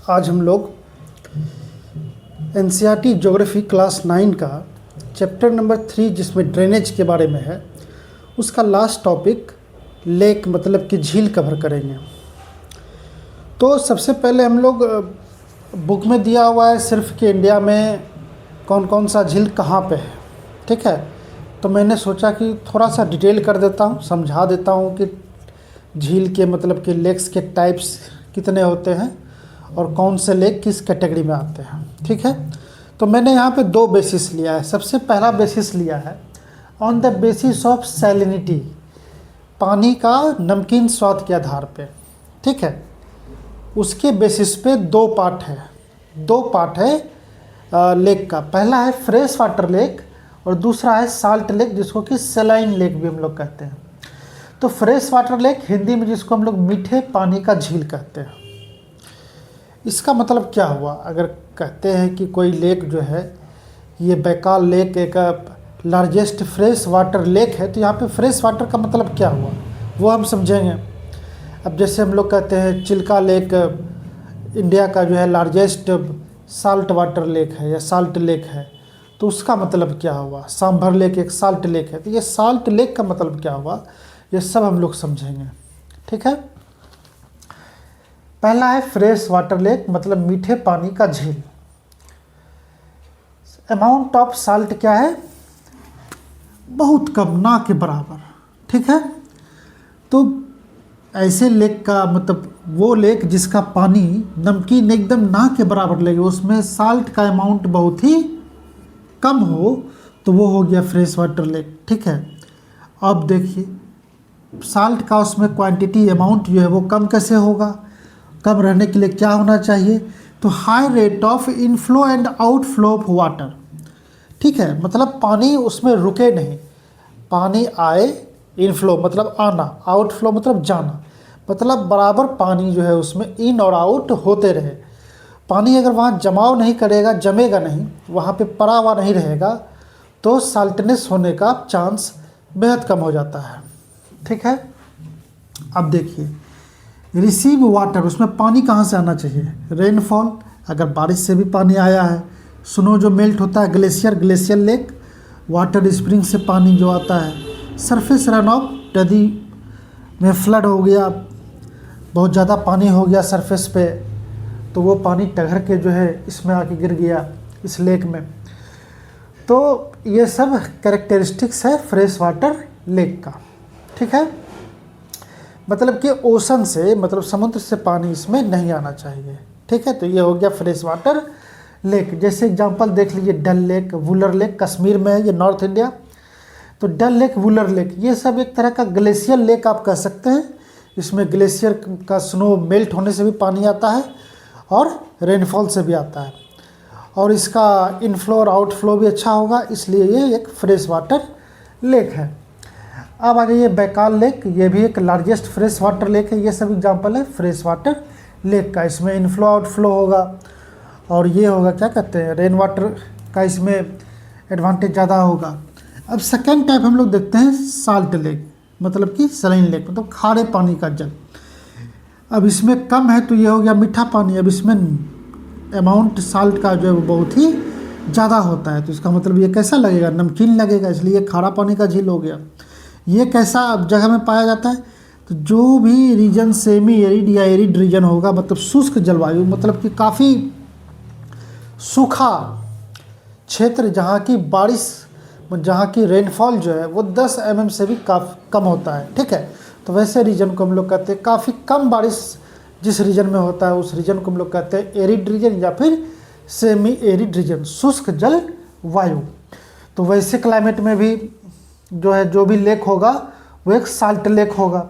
आज हम लोग एनसीईआरटी ज्योग्राफी क्लास 9 का चैप्टर नंबर 3 जिसमें ड्रेनेज के बारे में है उसका लास्ट टॉपिक लेक मतलब कि झील कवर करेंगे। तो सबसे पहले हम लोग बुक में दिया हुआ है सिर्फ कि इंडिया में कौन कौन सा झील कहाँ पे है, ठीक है। तो मैंने सोचा कि थोड़ा सा डिटेल कर देता हूँ, समझा देता हूँ कि झील के मतलब कि लेक्स के टाइप्स कितने होते हैं और कौन से लेक किस कैटेगरी में आते हैं, ठीक है। तो मैंने यहाँ पे दो बेसिस लिया है। सबसे पहला बेसिस लिया है on the basis of salinity, पानी का नमकीन स्वाद के आधार पे, ठीक है। उसके बेसिस पे दो पार्ट है लेक का। पहला है फ्रेश वाटर लेक और दूसरा है साल्ट लेक जिसको कि सलाइन लेक भी हम लोग कहते हैं। तो फ्रेश वाटर लेक हिंदी में जिसको हम लोग मीठे पानी का झील कहते हैं। इसका मतलब क्या हुआ? अगर कहते हैं कि कोई लेक जो है ये बैकाल लेक एक लार्जेस्ट फ्रेश वाटर लेक है, तो यहाँ पे फ्रेश वाटर का मतलब क्या हुआ वो हम समझेंगे। अब जैसे हम लोग कहते हैं चिल्का लेक इंडिया का जो है लार्जेस्ट साल्ट वाटर लेक है या साल्ट लेक है, तो उसका मतलब क्या हुआ। सांभर लेक एक साल्ट लेक है, तो ये साल्ट लेक का मतलब क्या हुआ ये सब हम लोग समझेंगे, ठीक है। पहला है फ्रेश वाटर लेक मतलब मीठे पानी का झील। अमाउंट ऑफ साल्ट क्या है? बहुत कम, ना के बराबर, ठीक है। तो ऐसे लेक का मतलब वो लेक जिसका पानी नमकीन एकदम ना के बराबर लगे, उसमें साल्ट का अमाउंट बहुत ही कम हो, तो वो हो गया फ्रेश वाटर लेक, ठीक है। अब देखिए साल्ट का उसमें क्वांटिटी अमाउंट जो है वो कम कैसे होगा? कम रहने के लिए क्या होना चाहिए? तो high rate of inflow and outflow of water, ठीक है। मतलब पानी उसमें रुके नहीं, पानी आए, इनफ्लो मतलब आना, आउटफ्लो मतलब जाना, मतलब बराबर पानी जो है उसमें इन और आउट होते रहे। पानी अगर वहाँ जमाव नहीं करेगा, जमेगा नहीं, वहाँ पे पड़ा हुआ नहीं रहेगा, तो साल्टनेस होने का चांस बेहद कम हो जाता है, ठीक है। अब देखिए रिसीव वाटर, उसमें पानी कहाँ से आना चाहिए? रेनफॉल, अगर बारिश से भी पानी आया है, स्नो जो मेल्ट होता है, ग्लेशियर लेक, वाटर स्प्रिंग से पानी जो आता है, सरफेस रन ऑफ, नदी में फ्लड हो गया, बहुत ज़्यादा पानी हो गया सरफेस पे, तो वो पानी टघर के जो है इसमें आके गिर गया इस लेक में। तो ये सब कैरेक्टरिस्टिक्स है फ्रेश वाटर लेक का, ठीक है। मतलब कि ओशन से मतलब समुद्र से पानी इसमें नहीं आना चाहिए, ठीक है। तो ये हो गया फ्रेश वाटर लेक। जैसे एग्जांपल देख लीजिए डल लेक, वुलर लेक, कश्मीर में है ये, नॉर्थ इंडिया। तो डल लेक, वुलर लेक ये सब एक तरह का ग्लेशियर लेक आप कह सकते हैं। इसमें ग्लेशियर का स्नो मेल्ट होने से भी पानी आता है और रेनफॉल से भी आता है, और इसका इनफ्लो और आउटफ्लो भी अच्छा होगा, इसलिए ये एक फ्रेश वाटर लेक है। अब आगे ये बैकाल लेक, ये भी एक लार्जेस्ट फ्रेश वाटर लेक है। ये सब एग्जांपल है फ्रेश वाटर लेक का। इसमें इनफ्लो आउटफ्लो होगा और ये होगा क्या कहते हैं रेन वाटर का, इसमें एडवांटेज ज़्यादा होगा। अब सेकेंड टाइप हम लोग देखते हैं साल्ट लेक मतलब कि सलाइन लेक, मतलब खारे पानी का जल। अब इसमें कम है तो ये हो गया मीठा पानी। अब इसमें अमाउंट साल्ट का जो है वो बहुत ही ज़्यादा होता है, तो इसका मतलब ये कैसा लगेगा? नमकीन लगेगा, इसलिए खारा पानी का झील हो गया। ये कैसा जगह में पाया जाता है? तो जो भी रीजन सेमी एरिड या एरिड रीजन होगा, मतलब शुष्क जलवायु, मतलब कि काफ़ी सूखा क्षेत्र, जहाँ की बारिश, जहाँ की रेनफॉल जो है वो 10 mm से भी काफ़ी कम होता है, ठीक है। तो वैसे रीजन को हम लोग कहते हैं, काफ़ी कम बारिश जिस रीजन में होता है उस रीजन को हम लोग कहते हैं एरिड रीजन या फिर सेमी एरिड रीजन, शुष्क जल वायु। तो वैसे क्लाइमेट में भी जो है जो भी लेक होगा वो एक साल्ट लेक होगा।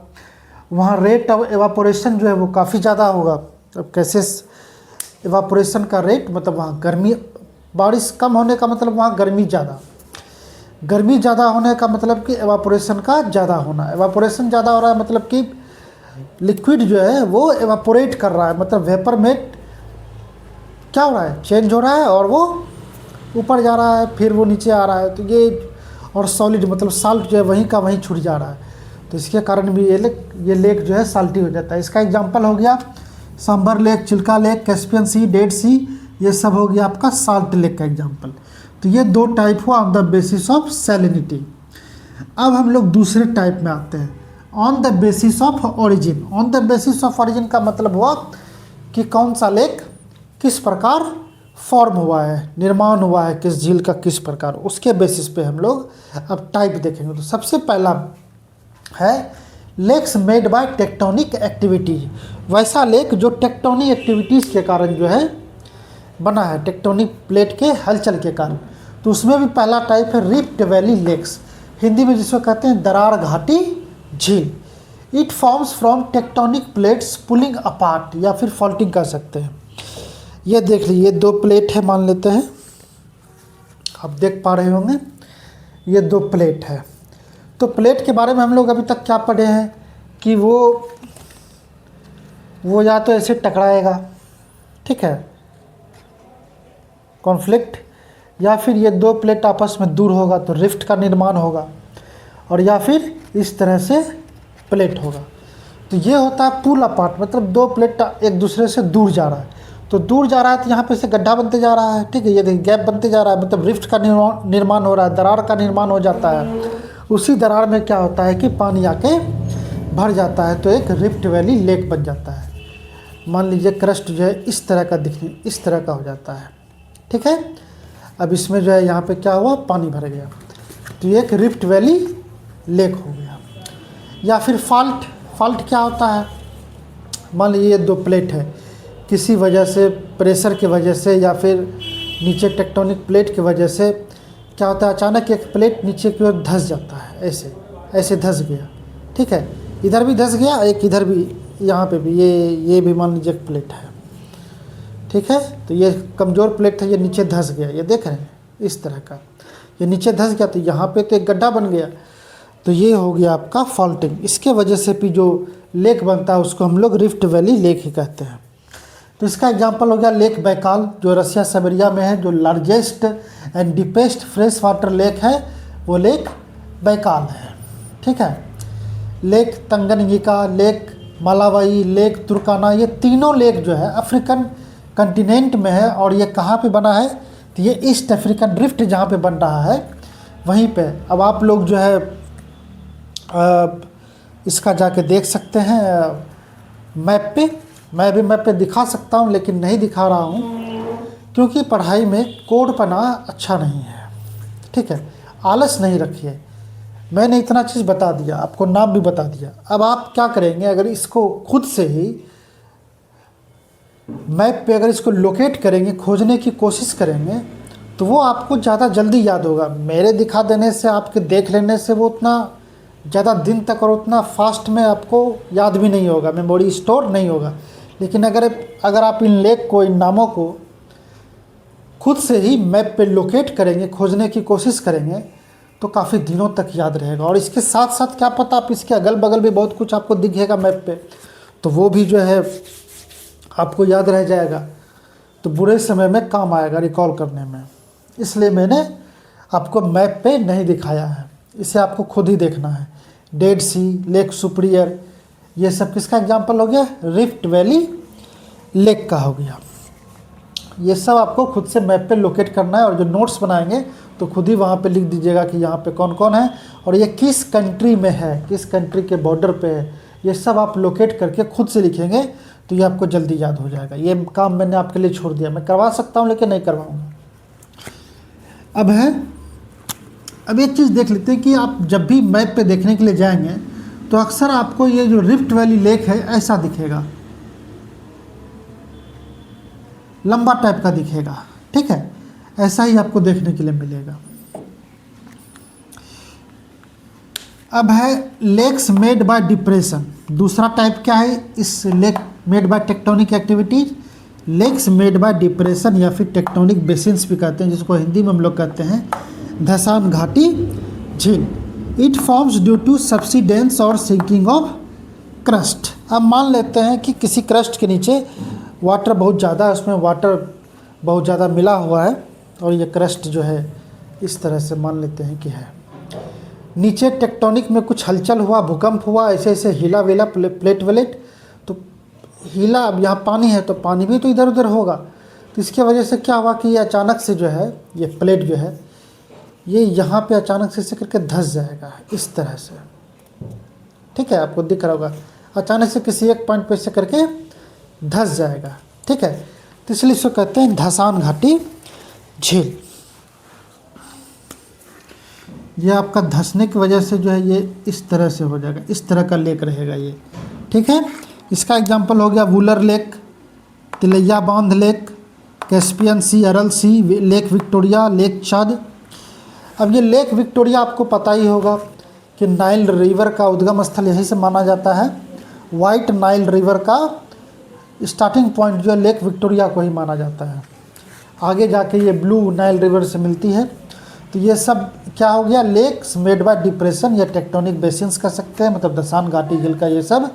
वहाँ रेट ऑफ एवापोरेशन जो है वो काफ़ी ज़्यादा होगा। अब कैसे एवापोरेशन का रेट, मतलब वहाँ गर्मी, बारिश कम होने का मतलब वहाँ गर्मी ज़्यादा होने का मतलब कि एवापोरेशन का ज़्यादा होना। एवापोरेशन ज़्यादा हो रहा है मतलब कि लिक्विड जो है वो एवापोरेट कर रहा है, मतलब वेपर में क्या हो रहा है, चेंज हो रहा है और वो ऊपर जा रहा है, फिर वो नीचे आ रहा है। तो ये और सॉलिड मतलब साल्ट जो है वहीं का वहीं छूट जा रहा है, तो इसके कारण भी ये लेक जो है साल्टी हो जाता है। इसका एग्जांपल हो गया Sambhar lake, Chilika lake, Caspian sea, dead sea, ये सब हो गया आपका साल्ट लेक का एग्जाम्पल। तो ये 2 टाइप हुआ on the basis of salinity. अब हम लोग दूसरे टाइप में आते हैं, on the basis of origin. On the basis of origin का मतलब हुआ कि कौन सा लेक किस प्रकार फॉर्म हुआ है, निर्माण हुआ है किस झील का किस प्रकार, उसके बेसिस पे हम लोग अब टाइप देखेंगे। तो सबसे पहला है lakes made by tectonic activities, वैसा लेक जो टेक्टोनिक एक्टिविटीज़ के कारण जो है बना है, टेक्टोनिक प्लेट के हलचल के कारण। तो उसमें भी पहला टाइप है रिफ्ट वैली लेक्स, हिंदी में जिसको कहते हैं दरार घाटी झील। It forms from tectonic plates pulling apart, या फिर फॉल्टिंग कर सकते हैं। ये देख लीजिए 2 प्लेट है, मान लेते हैं, आप देख पा रहे होंगे ये 2 प्लेट है। तो प्लेट के बारे में हम लोग अभी तक क्या पढ़े हैं कि वो या तो ऐसे टकराएगा, ठीक है, कॉन्फ्लिक्ट, या फिर ये 2 प्लेट आपस में दूर होगा तो रिफ्ट का निर्माण होगा, और या फिर इस तरह से प्लेट होगा। तो ये होता है पुल अपार्ट, मतलब 2 प्लेट एक दूसरे से दूर जा रहा है। तो दूर जा रहा है तो यहाँ पे से गड्ढा बनते जा रहा है, ठीक है, ये देखिए गैप बनते जा रहा है, मतलब रिफ्ट का निर्माण हो रहा है, दरार का निर्माण हो जाता है। उसी दरार में क्या होता है कि पानी आके भर जाता है तो एक रिफ्ट वैली लेक बन जाता है। मान लीजिए क्रस्ट जो है इस तरह का दिखने, इस तरह का हो जाता है, ठीक है। अब इसमें जो है यहाँ पे क्या हुआ, पानी भर गया, तो ये एक रिफ्ट वैली लेक हो गया। या फिर फॉल्ट क्या होता है, मान लीजिए ये 2 प्लेट है, किसी वजह से, प्रेशर की वजह से या फिर नीचे टेक्टोनिक प्लेट की वजह से क्या होता है, अचानक एक प्लेट नीचे की ओर धंस जाता है, ऐसे धंस गया, ठीक है, इधर भी धंस गया, एक इधर भी, यहाँ पे भी, ये भी मान लीजिए एक प्लेट है, ठीक है। तो ये कमज़ोर प्लेट था, ये नीचे धंस गया, ये देख रहे हैं इस तरह का, ये नीचे धंस गया तो यहाँ पे तो एक गड्ढा बन गया, तो ये हो गया आपका फॉल्टिंग। इसके वजह से भी जो लेक बनता है उसको हम लोग रिफ्ट वैली लेक ही कहते हैं। तो इसका एग्जांपल हो गया लेक बैकाल, जो रसिया साइबेरिया में है, जो largest and deepest fresh water lake है वो लेक बैकाल है, ठीक है। लेक तंगनयिका, लेक मालावाई, लेक तुर्काना, ये तीनों लेक जो है अफ्रीकन कंटिनेंट में है। और ये कहाँ पे बना है, तो ये ईस्ट अफ्रीकन रिफ्ट जहाँ पे बन रहा है वहीं पे। अब आप लोग जो है इसका जाके देख सकते हैं मैप पे, मैं भी मैप पे दिखा सकता हूँ लेकिन नहीं दिखा रहा हूँ क्योंकि पढ़ाई में कोड पढ़ना अच्छा नहीं है, ठीक है। आलस नहीं रखिए, मैंने इतना चीज़ बता दिया, आपको नाम भी बता दिया। अब आप क्या करेंगे, अगर इसको खुद से ही मैप पे अगर इसको लोकेट करेंगे, खोजने की कोशिश करेंगे, तो वो आपको ज़्यादा जल्दी याद होगा। मेरे दिखा देने से, आपके देख लेने से वो उतना ज़्यादा दिन तक और उतना फास्ट में आपको याद भी नहीं होगा, मेमोरी स्टोर नहीं होगा। लेकिन अगर आप इन लेक को, इन नामों को खुद से ही मैप पे लोकेट करेंगे, खोजने की कोशिश करेंगे, तो काफ़ी दिनों तक याद रहेगा। और इसके साथ साथ क्या पता, आप इसके अगल बगल भी बहुत कुछ आपको दिखेगा मैप पे, तो वो भी जो है आपको याद रह जाएगा, तो बुरे समय में काम आएगा रिकॉल करने में। इसलिए मैंने आपको मैप पे नहीं दिखाया है, इसे आपको खुद ही देखना है। डेड सी, लेक सुपीरियर, ये सब किसका एग्जांपल हो गया, रिफ्ट वैली लेक का हो गया। ये सब आपको खुद से मैप पे लोकेट करना है, और जो नोट्स बनाएंगे तो खुद ही वहाँ पे लिख दीजिएगा कि यहाँ पे कौन कौन है और ये किस कंट्री में है, किस कंट्री के बॉर्डर पे है। ये सब आप लोकेट करके खुद से लिखेंगे तो ये आपको जल्दी याद हो जाएगा। ये काम मैंने आपके लिए छोड़ दिया, मैं करवा सकता हूँ लेकिन नहीं करवाऊँगा। अब एक चीज़ देख लेते हैं कि आप जब भी मैप पे देखने के लिए जाएंगे तो अक्सर आपको ये जो रिफ्ट वैली लेक है ऐसा दिखेगा, लंबा टाइप का दिखेगा, ठीक है, ऐसा ही आपको देखने के लिए मिलेगा। अब है लेक्स मेड बाय डिप्रेशन। दूसरा टाइप क्या है इस lake made by tectonic activities, lakes made by depression या फिर टेक्टोनिक बेसिन्स भी कहते हैं, जिसको हिंदी में हम लोग कहते हैं धसान घाटी झील। It forms due to subsidence और सिंकिंग ऑफ क्रस्ट। अब मान लेते हैं कि किसी क्रस्ट के नीचे वाटर बहुत ज़्यादा है, उसमें वाटर बहुत ज़्यादा मिला हुआ है और ये क्रस्ट जो है इस तरह से मान लेते हैं कि है। नीचे टेक्टोनिक में कुछ हलचल हुआ, भूकंप हुआ, ऐसे ऐसे हिला विला प्लेट व्लेट, तो हिला, अब यहाँ पानी है तो पानी भी तो इधर उधर होगा, तो इसके वजह से क्या हुआ कि ये अचानक से जो है ये प्लेट जो है ये यहाँ पे अचानक से करके धंस जाएगा इस तरह से। ठीक है, आपको दिख रहा होगा अचानक से किसी एक पॉइंट पे से करके धंस जाएगा। ठीक है, तो इसलिए इसको कहते हैं धसान घाटी झील। ये आपका धंसने की वजह से जो है ये इस तरह से हो जाएगा, इस तरह का लेक रहेगा ये। ठीक है, इसका एग्जाम्पल हो गया वुलर लेक, तिलैया बांध लेक, कैस्पियन सी, अरल सी, लेक विक्टोरिया, लेक चाद। अब ये लेक विक्टोरिया आपको पता ही होगा कि नाइल रिवर का उद्गम स्थल यहीं से माना जाता है। वाइट नाइल रिवर का स्टार्टिंग पॉइंट जो है लेक विक्टोरिया को ही माना जाता है। आगे जाके ये ब्लू नाइल रिवर से मिलती है। तो ये सब क्या हो गया, लेक्स मेड बाय डिप्रेशन या टेक्टोनिक बेसिन्स कह सकते हैं, मतलब धसान घाटी झील का ये सब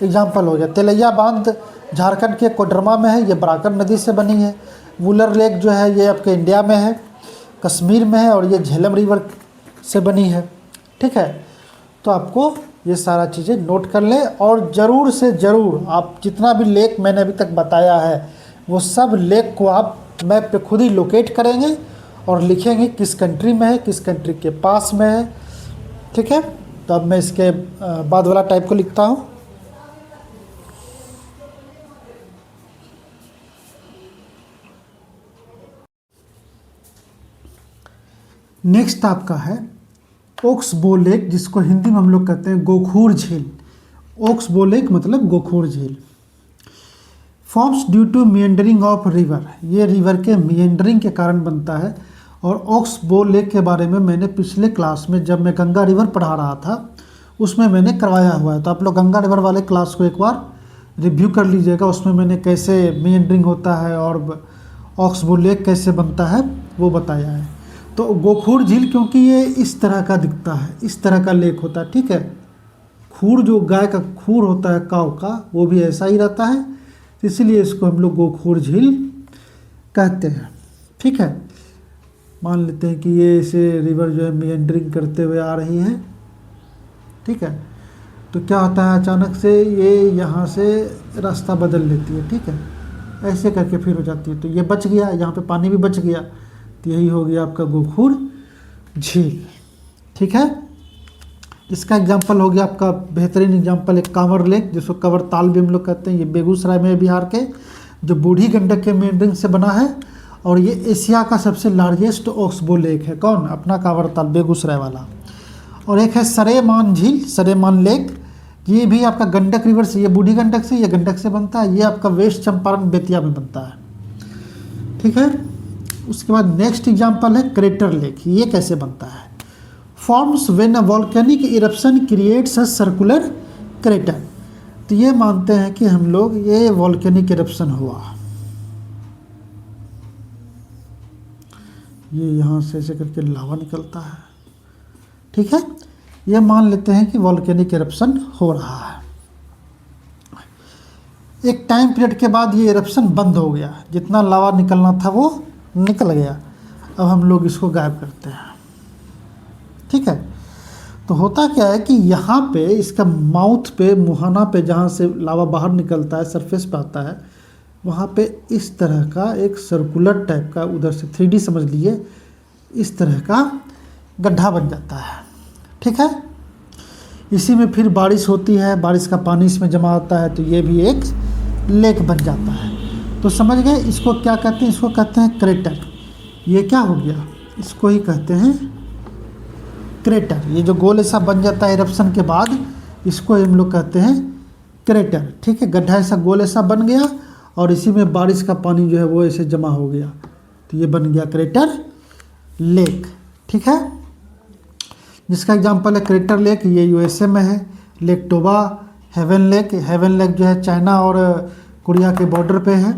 एग्जाम्पल हो गया। तिलैया बांध झारखंड के कोडरमा में है, ये बराकर नदी से बनी है। वुलर लेक जो है ये आपके इंडिया में है, कश्मीर में है, और ये झेलम रिवर से बनी है। ठीक है, तो आपको ये सारा चीज़ें नोट कर लें, और ज़रूर से ज़रूर आप जितना भी लेक मैंने अभी तक बताया है वो सब लेक को आप मैप पे खुद ही लोकेट करेंगे और लिखेंगे किस कंट्री में है, किस कंट्री के पास में है। ठीक है, तो अब मैं इसके बाद वाला टाइप को लिखता हूँ। नेक्स्ट आपका है ओक्सबो लेक, जिसको हिंदी में हम लोग कहते हैं गोखूर झील। ओक्सबो लेक मतलब गोखूर झील। Forms due to meandering of river, ये रिवर के मिएंडरिंग के कारण बनता है। और ओक्सबो लेक के बारे में मैंने पिछले क्लास में जब मैं गंगा रिवर पढ़ा रहा था उसमें मैंने करवाया हुआ है, तो आप लोग गंगा रिवर वाले क्लास को एक बार रिव्यू कर लीजिएगा। उसमें मैंने कैसे मिएंडरिंग होता है और ओक्सबो लेक कैसे बनता है वो बताया है। तो गोखूर झील क्योंकि ये इस तरह का दिखता है, इस तरह का लेक होता है। ठीक है, खूर जो गाय का खूर होता है काऊ का वो भी ऐसा ही रहता है, इसीलिए इसको हम लोग गोखूर झील कहते हैं। ठीक है, मान लेते हैं कि ये इसे रिवर जो है मिएंडरिंग करते हुए आ रही है। ठीक है, तो क्या होता है अचानक से ये यहाँ से रास्ता बदल लेती है। ठीक है, ऐसे करके फिर हो जाती है, तो ये बच गया, यहाँ पे पानी भी बच गया, तो यही हो गया आपका गोखूर झील। ठीक है, इसका एग्जांपल हो गया आपका बेहतरीन एग्जांपल एक कांवर लेक, जिसको कंवर ताल भी हम लोग कहते हैं। ये बेगूसराय में बिहार के, जो बूढ़ी गंडक के मेंडरिंग से बना है, और ये एशिया का सबसे लार्जेस्ट ओक्सबो लेक है। कौन? अपना कांवर ताल बेगूसराय वाला। और एक है सरेमान झील, सरेमान लेक, ये भी आपका गंडक रिवर से, ये बूढ़ी गंडक से, ये गंडक से बनता है। ये आपका वेस्ट चंपारण बेतिया में बनता है। ठीक है, उसके बाद नेक्स्ट एग्जांपल है क्रेटर लेक। ये कैसे बनता है? Forms when a volcanic eruption creates a circular crater. तो ये मानते हैं कि हम लोग ये वॉल्केनिक इरप्शन हुआ, ये यहाँ से ऐसे करके लावा निकलता है। ठीक है, ये मान लेते हैं कि वॉल्केनिक इरप्शन हो रहा है। एक टाइम पीरियड के बाद ये इरप्शन बंद हो गया, जितना लावा निकलना था वो निकल गया। अब हम लोग इसको गायब करते हैं। ठीक है, तो होता क्या है कि यहाँ पे इसका माउथ पे, मुहाना पे, जहाँ से लावा बाहर निकलता है, सरफेस पे आता है, वहाँ पे इस तरह का एक सर्कुलर टाइप का, उधर से 3D समझ लिए, इस तरह का गड्ढा बन जाता है। ठीक है, इसी में फिर बारिश होती है, बारिश का पानी इसमें जमा होता है, तो ये भी एक लेक बन जाता है। तो समझ गए इसको क्या कहते हैं? इसको कहते हैं क्रेटर। ये क्या हो गया? इसको ही कहते हैं क्रेटर। ये जो गोल ऐसा बन जाता है इरप्शन के बाद, इसको हम लोग कहते हैं क्रेटर। ठीक है, गड्ढा ऐसा गोल ऐसा बन गया और इसी में बारिश का पानी जो है वो ऐसे जमा हो गया, तो ये बन गया क्रेटर लेक। ठीक है, जिसका एग्जांपल है क्रेटर लेक, ये यूएसए में है। Lake Toba, heaven lake, heaven lake जो है चाइना और कोरिया के बॉर्डर पे है।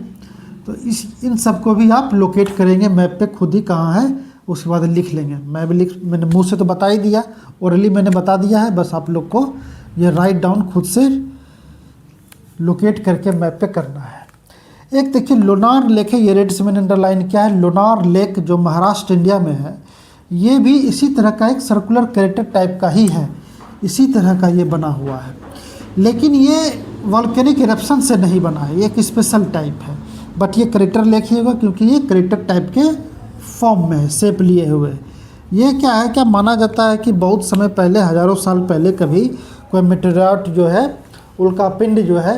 तो इन सबको भी आप लोकेट करेंगे मैप पे खुद ही कहाँ है, उसके बाद लिख लेंगे। मैंने मुंह से तो बता ही दिया, ओरली मैंने बता दिया है, बस आप लोग को ये राइट डाउन खुद से लोकेट करके मैप पे करना है। एक देखिए लोनार लेक है, ये रेड से मैंने अंडरलाइन किया है। लोनार लेक जो महाराष्ट्र इंडिया में है, ये भी इसी तरह का एक सर्कुलर क्रेटर टाइप का ही है, इसी तरह का ये बना हुआ है। लेकिन ये वॉल्केनिक इरप्शन से नहीं बना है, ये एक स्पेशल टाइप है। बट ये क्रेटर लेक ही होगा क्योंकि ये क्रेटर टाइप के फॉर्म में है, शेप लिए हुए। ये क्या है, क्या माना जाता है कि बहुत समय पहले, हज़ारों साल पहले कभी कोई मेटेरिट जो है, उल्कापिंड जो है,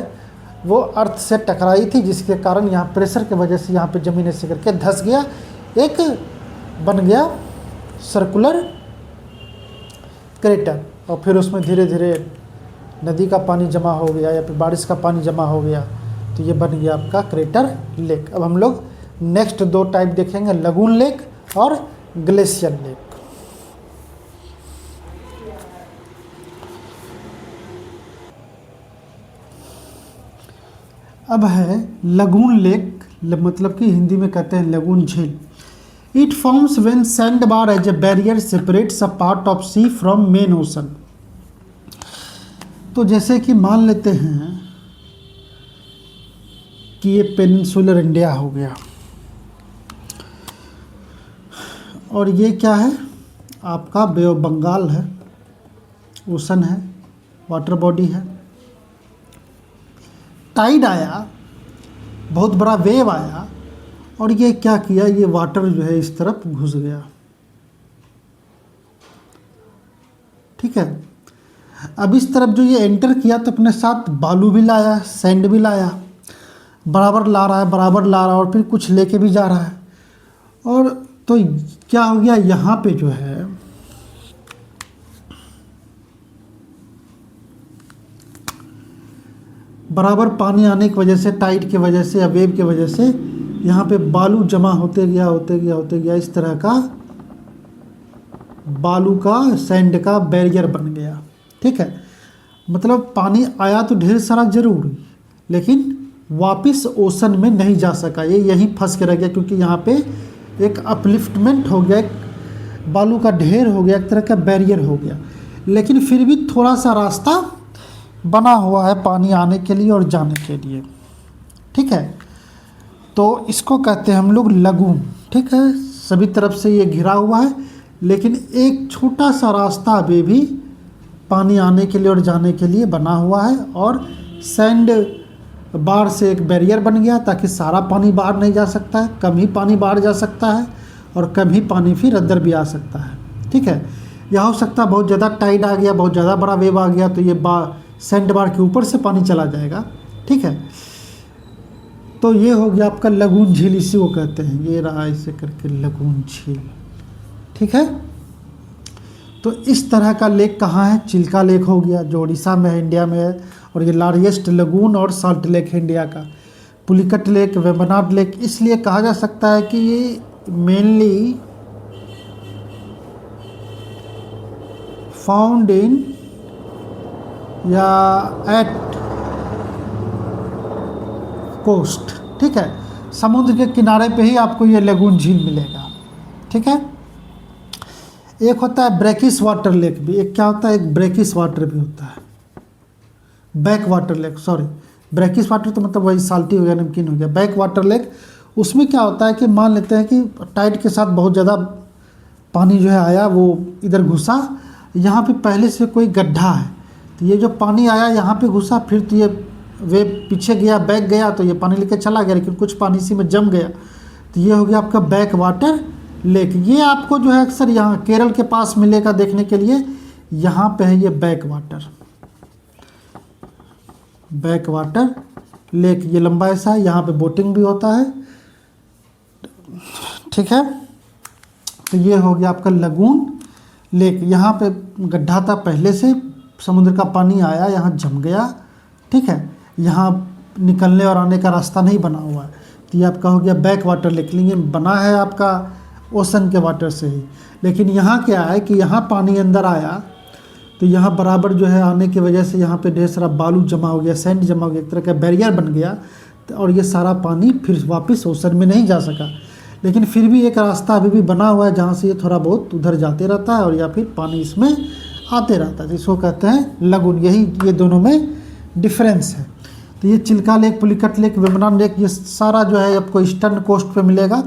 वो अर्थ से टकराई थी, जिसके कारण यहाँ प्रेशर की वजह से यहाँ पे ज़मीन ऐसे करके धंस गया, एक बन गया सर्कुलर क्रेटर। और फिर उसमें धीरे धीरे नदी का पानी जमा हो गया या फिर बारिश का पानी जमा हो गया, तो ये बन गया आपका क्रेटर लेक। अब हम लोग नेक्स्ट 2 टाइप देखेंगे, लगून लेक और ग्लेशियर लेक। अब है लगून लेक, मतलब कि हिंदी में कहते हैं लगून झील। It forms when sand bar as a barrier separates a part of sea from main ocean. तो जैसे कि मान लेते हैं कि ये पेनिनसुलर इंडिया हो गया, और ये क्या है आपका बे ऑफ बंगाल है, ओशन है, वाटर बॉडी है। टाइड आया, बहुत बड़ा वेव आया, और ये क्या किया, ये वाटर जो है इस तरफ घुस गया। ठीक है, अब इस तरफ जो ये एंटर किया तो अपने साथ बालू भी लाया, सैंड भी लाया, बराबर ला रहा है, बराबर ला रहा है, और फिर कुछ लेके भी जा रहा है। और तो क्या हो गया, यहाँ पे जो है बराबर पानी आने की वजह से, टाइड की वजह से या वेव की वजह से यहाँ पे बालू जमा होते गया, इस तरह का बालू का, सैंड का बैरियर बन गया। ठीक है, मतलब पानी आया तो ढेर सारा जरूर, लेकिन वापस ओशन में नहीं जा सका, ये यहीं फंस के रह गया, क्योंकि यहाँ पे एक अपलिफ्टमेंट हो गया, एक बालू का ढेर हो गया, एक तरह का बैरियर हो गया। लेकिन फिर भी थोड़ा सा रास्ता बना हुआ है पानी आने के लिए और जाने के लिए। ठीक है, तो इसको कहते हैं हम लोग लगून। ठीक है, सभी तरफ से ये घिरा हुआ है, लेकिन एक छोटा सा रास्ता अभी भी पानी आने के लिए और जाने के लिए बना हुआ है, और सैंड बार से एक बैरियर बन गया ताकि सारा पानी बाहर नहीं जा सकता है, कम ही पानी बाहर जा सकता है, और कम ही पानी फिर अंदर भी आ सकता है। ठीक है, यह हो सकता है बहुत ज़्यादा टाइड आ गया, बहुत ज़्यादा बड़ा वेव आ गया, तो ये सैंड बार के ऊपर से पानी चला जाएगा। ठीक है, तो ये हो गया आपका लगून झील, इसी को कहते हैं, ये रहा ऐसे करके लगून झील। ठीक है, तो इस तरह का लेक कहाँ है, चिल्का लेक हो गया जो उड़ीसा में है, इंडिया में है, और ये लार्जेस्ट लगून और साल्ट लेक है इंडिया का। पुलिकट लेक, वेम्बनाड लेक इसलिए कहा जा सकता है कि ये मेनली फाउंड इन या एट कोस्ट। ठीक है, समुद्र के किनारे पे ही आपको ये लगून झील मिलेगा। ठीक है, एक होता है ब्रैकिश वाटर लेक भी, एक क्या होता है, एक ब्रैकिश वाटर भी होता है, back water lake, sorry brackish water तो मतलब वही साल्टी हो गया, नमकीन हो गया। बैक वाटर लेक, उसमें क्या होता है कि मान लेते हैं कि टाइड के साथ बहुत ज़्यादा पानी जो है आया, वो इधर घुसा, यहाँ पे पहले से कोई गड्ढा है, तो ये जो पानी आया यहाँ पे घुसा, फिर तो ये वे पीछे गया, बैक गया, तो ये पानी लेके चला गया, लेकिन कुछ पानी इसी में जम गया, तो ये हो गया आपका बैक वाटर लेक। ये आपको जो है अक्सर यहाँ केरल के पास मिलेगा देखने के लिए, यहाँ पे है ये बैक वाटर लेक, ये लंबा ऐसा है, यहाँ पे बोटिंग भी होता है। ठीक है, तो ये हो गया आपका लगून लेक। यहाँ पे गड्ढा था पहले से, समुद्र का पानी आया, यहाँ जम गया। ठीक है, यहाँ निकलने और आने का रास्ता नहीं बना हुआ है, तो ये आपका हो गया बैक वाटर लेक। लेकिन बना है आपका ओशन के वाटर से ही, लेकिन यहाँ क्या है कि यहाँ पानी अंदर आया, तो यहाँ बराबर जो है आने की वजह से यहाँ पे ढेर सारा बालू जमा हो गया, सैंड जमा हो गया, एक तरह का बैरियर बन गया, और ये सारा पानी फिर वापस ओशन में नहीं जा सका। लेकिन फिर भी एक रास्ता अभी भी बना हुआ है जहाँ से ये थोड़ा बहुत उधर जाते रहता है, और या फिर पानी इसमें आते रहता है, जिसको कहते हैं लगून। यही ये दोनों में डिफरेंस है। तो ये Chilka lake, Pulicat lake, Vembanad lake, ये सारा जो है आपको ईस्टर्न कोस्ट पे मिलेगा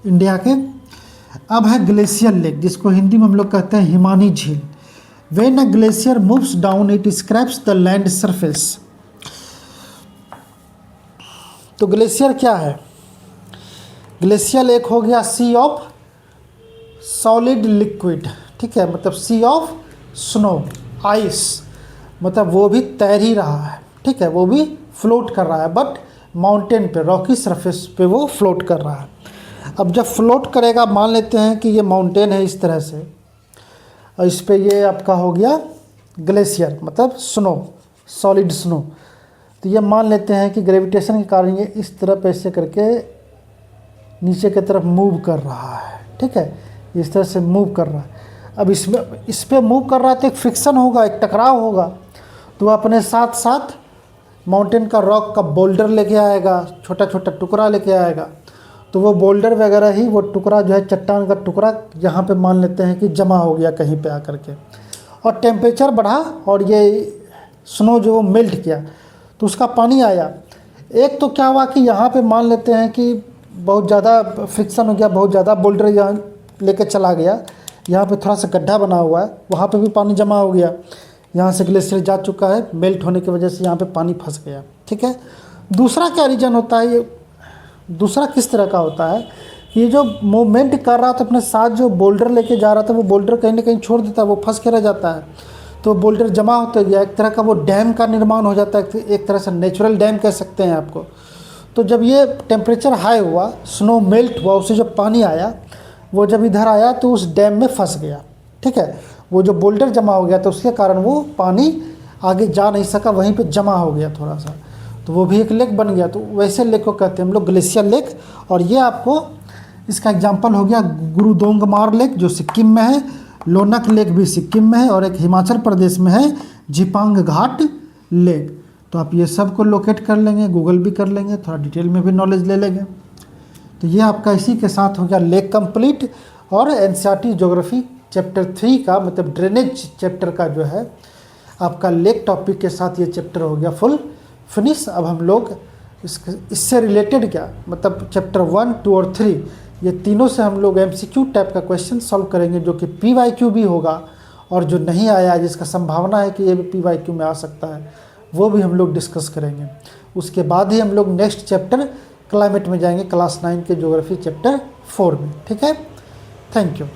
इंडिया के। अब है ग्लेशियर लेक, जिसको हिंदी में हम लोग कहते हैं हिमानी झील। When a glacier moves down it scraps the land surface. तो ग्लेशियर क्या है? ग्लेशियल एक हो गया सी ऑफ सॉलिड लिक्विड, ठीक है, मतलब सी ऑफ स्नो, आइस, मतलब वो भी तैर ही रहा है, ठीक है, वो भी फ्लोट कर रहा है, बट माउंटेन पे, रॉकी सरफेस पे वो फ्लोट कर रहा है। अब जब फ्लोट करेगा, मान लेते हैं कि ये माउंटेन है इस तरह से, और इस पे ये आपका हो गया ग्लेशियर, मतलब स्नो, सॉलिड स्नो। तो ये मान लेते हैं कि ग्रेविटेशन के कारण ये इस तरफ ऐसे करके नीचे की तरफ मूव कर रहा है, ठीक है, इस तरह से मूव कर रहा है। अब इस पे मूव कर रहा है तो एक फ्रिक्शन होगा, एक टकराव होगा, तो वह अपने साथ साथ माउंटेन का रॉक का बोल्डर लेके आएगा, छोटा छोटा टुकड़ा लेके आएगा। तो वो बोल्डर वगैरह ही, वो टुकड़ा जो है, चट्टान का टुकड़ा यहाँ पे मान लेते हैं कि जमा हो गया कहीं पे आकर के, और टेम्परेचर बढ़ा और ये स्नो जो मेल्ट किया तो उसका पानी आया। एक तो क्या हुआ कि यहाँ पे मान लेते हैं कि बहुत ज़्यादा फ्रिक्शन हो गया, बहुत ज़्यादा बोल्डर यहाँ लेके चला गया, यहाँ पे थोड़ा सा गड्ढा बना हुआ है, वहाँ पे भी पानी जमा हो गया, यहाँ से ग्लेशियर जा चुका है, मेल्ट होने की वजह से यहाँ पे पानी फंस गया, ठीक है। दूसरा क्या रीज़न होता है, ये दूसरा किस तरह का होता है कि ये जो मूवमेंट कर रहा था अपने साथ, जो बोल्डर लेके जा रहा था, वो बोल्डर कहीं ना कहीं छोड़ देता है, वो फंस के रह जाता है, तो बोल्डर जमा होते गया, एक तरह का वो डैम का निर्माण हो जाता है, एक तरह से नेचुरल डैम कह सकते हैं आपको। तो जब ये टेम्परेचर हाई हुआ, स्नो मेल्ट हुआ, उससे जो पानी आया वो जब इधर आया तो उस डैम में फंस गया, ठीक है, वो जो बोल्डर जमा हो गया तो उसके कारण वो पानी आगे जा नहीं सका, वहीं पे जमा हो गया थोड़ा सा, तो वो भी एक लेक बन गया। तो वैसे लेक को कहते हैं हम लोग ग्लेशियर लेक। और ये आपको इसका एग्जांपल हो गया गुरुदोंगमार लेक जो सिक्किम में है, लोनक लेक भी सिक्किम में है, और एक हिमाचल प्रदेश में है जिपांग घाट लेक। तो आप ये सब को लोकेट कर लेंगे, गूगल भी कर लेंगे, थोड़ा डिटेल में भी नॉलेज ले लेंगे। तो ये आपका इसी के साथ हो गया लेक कंप्लीट, और एनसीईआरटी ज्योग्राफी चैप्टर 3 का, मतलब ड्रेनेज चैप्टर का जो है आपका लेक टॉपिक के साथ ये चैप्टर हो गया फुल फिनिश। अब हम लोग इससे रिलेटेड क्या, मतलब चैप्टर 1, 2 और 3, ये तीनों से हम लोग एमसीक्यू टाइप का क्वेश्चन सॉल्व करेंगे, जो कि पीवाईक्यू भी होगा, और जो नहीं आया जिसका संभावना है कि ये भी पीवाईक्यू में आ सकता है, वो भी हम लोग डिस्कस करेंगे। उसके बाद ही हम लोग नेक्स्ट चैप्टर क्लाइमेट में जाएंगे, क्लास 9 के ज्योग्राफी चैप्टर 4 में, ठीक है। Thank you.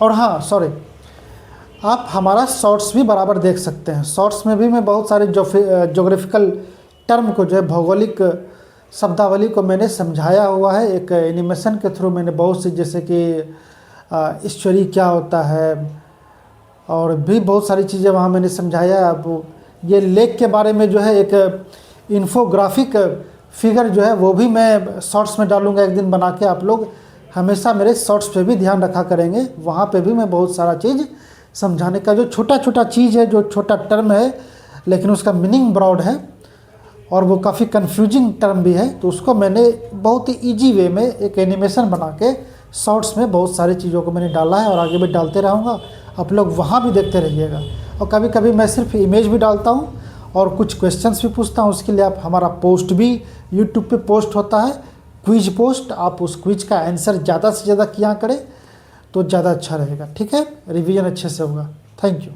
और हाँ सॉरी, आप हमारा शॉर्ट्स भी बराबर देख सकते हैं। शॉर्ट्स में भी मैं बहुत सारे ज्योग्राफिकल टर्म को, जो है भौगोलिक शब्दावली को मैंने समझाया हुआ है, एक एनिमेशन के थ्रू मैंने बहुत सी, जैसे कि ईश्वरी क्या होता है, और भी बहुत सारी चीज़ें वहाँ मैंने समझाया। अब ये लेक के बारे में जो है एक इन्फोग्राफिक फिगर जो है वो भी मैं शॉर्ट्स में डालूंगा एक दिन बना के। आप लोग हमेशा मेरे शॉर्ट्स पे भी ध्यान रखा करेंगे, वहाँ पे भी मैं बहुत सारा चीज़ समझाने का, जो छोटा छोटा चीज़ है, जो छोटा टर्म है लेकिन उसका मीनिंग ब्रॉड है और वो काफ़ी कंफ्यूजिंग टर्म भी है, तो उसको मैंने बहुत ही ईजी वे में एक एनिमेशन बना के शॉर्ट्स में बहुत सारी चीज़ों को मैंने डाला है, और आगे भी डालते रहूँगा। आप लोग वहाँ भी देखते रहिएगा। और कभी कभी मैं सिर्फ इमेज भी डालता हूँ और कुछ क्वेश्चंस भी पूछता हूँ। उसके लिए आप, हमारा पोस्ट भी यूट्यूब पे पोस्ट होता है, क्विज पोस्ट। आप उस क्विज का आंसर ज़्यादा से ज़्यादा किया करें तो ज़्यादा अच्छा रहेगा, ठीक है, रिवीजन अच्छे से होगा। Thank you.